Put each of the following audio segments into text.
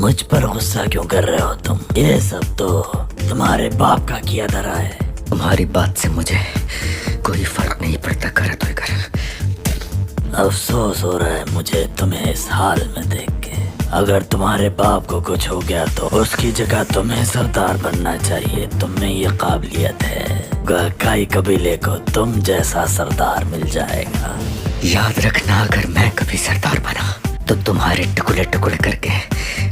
मुझ पर गुस्सा क्यों कर रहे हो तुम? ये सब तो तुम्हारे बाप का किया धरा है। तुम्हारी बात से मुझे कोई फर्क नहीं पड़ता करत। अफसोस हो रहा है मुझे तुम्हें इस हाल में देख के। अगर तुम्हारे बाप को कुछ हो गया तो उसकी जगह तुम्हें सरदार बनना चाहिए। तुम में ये काबिलियत है। काई कबीले को तुम जैसा सरदार मिल जाएगा। याद रखना, अगर मैं कभी सरदार बना तो तुम्हारे टुकड़े टुकड़े करके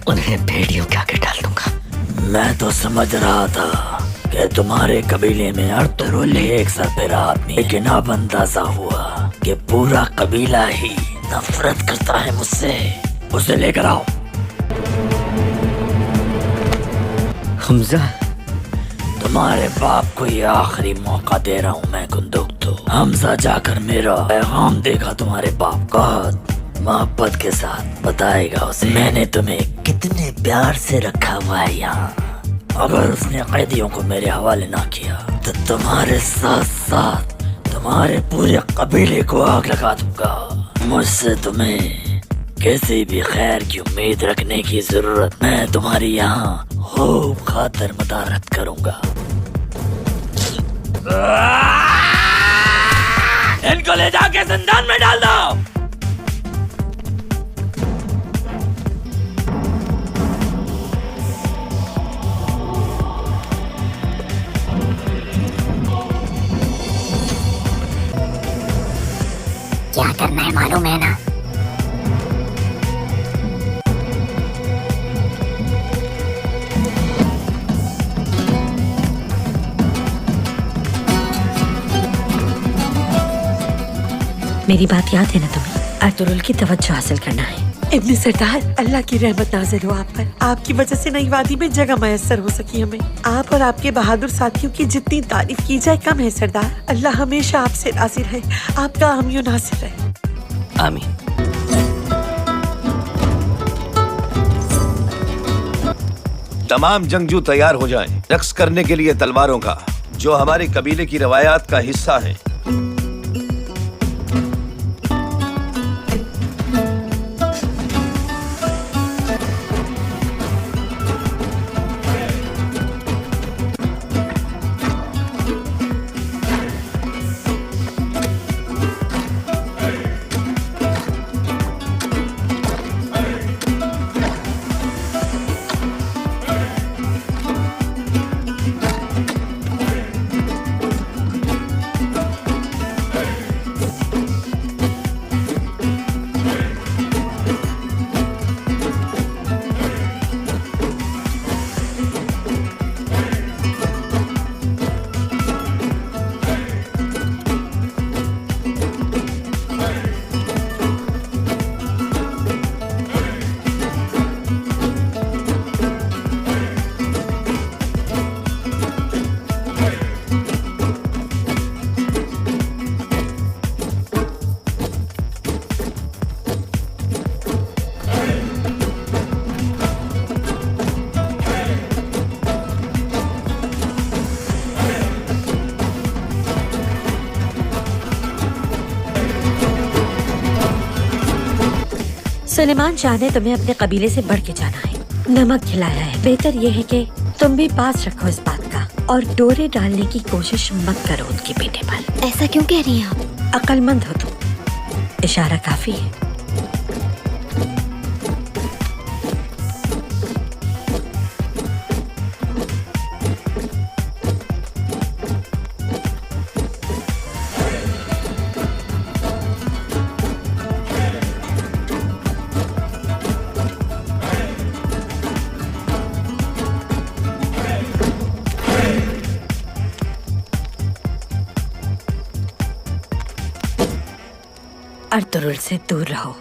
उन्हें भेड़ियों के आगे डाल दूंगा। मैं तो समझ रहा था कि तुम्हारे कबीले में अर्तुरुल एक सरबराह आदमी, लेकिन अब अंदाजा हुआ कि पूरा कबीला ही नफरत करता है मुझसे। उसे लेकर आओ। हमजा, तुम्हारे बाप को ये आखिरी मौका दे रहा हूँ मैं कुंदुक्तु। हमजा जाकर मेरा पैगाम देगा तुम्हारे बाप को, मोहब्बत के साथ बताएगा उसे मैंने तुम्हें कितने प्यार से रखा हुआ है यहाँ। अगर उसने कैदियों को मेरे हवाले ना किया तो तुम्हारे साथ साथ तुम्हारे पूरे कबीले को आग लगा दूंगा। मुझसे तुम्हें किसी भी खैर की उम्मीद रखने की जरूरत। मैं तुम्हारी यहाँ खूब खातिर मदारत करूंगा। इनको ले जाके जिंदान में डाल दो। क्या करना है मालूम है ना? मेरी बात याद है ना तुम्हें? अर्तुरुल की तवज्जो हासिल करना है। इब्न सरदार, अल्लाह की रहमत नाज़िल हो आप पर। आपकी वजह से नई वादी में जगह मयस्सर हो सकी हमें। आप और आपके बहादुर साथियों की जितनी तारीफ की जाए कम है सरदार। अल्लाह हमेशा आपसे राज़ी रहे, आपका हामी नासिर रहे। आमीन। तमाम जंगजू तैयार हो जाएं, रक्स करने के लिए तलवारों का, जो हमारे कबीले की रवायात का हिस्सा है। सुलेमान शाह ने तुम्हें अपने कबीले से बढ़ के जाना है, नमक खिलाया है। बेहतर यह है कि तुम भी पास रखो इस बात का और डोरे डालने की कोशिश मत करो उनके बेटे पर। ऐसा क्यों कह रही हैं आप? अक्लमंद हो तुम, इशारा काफी है। अर्तुरुल से दूर रहो।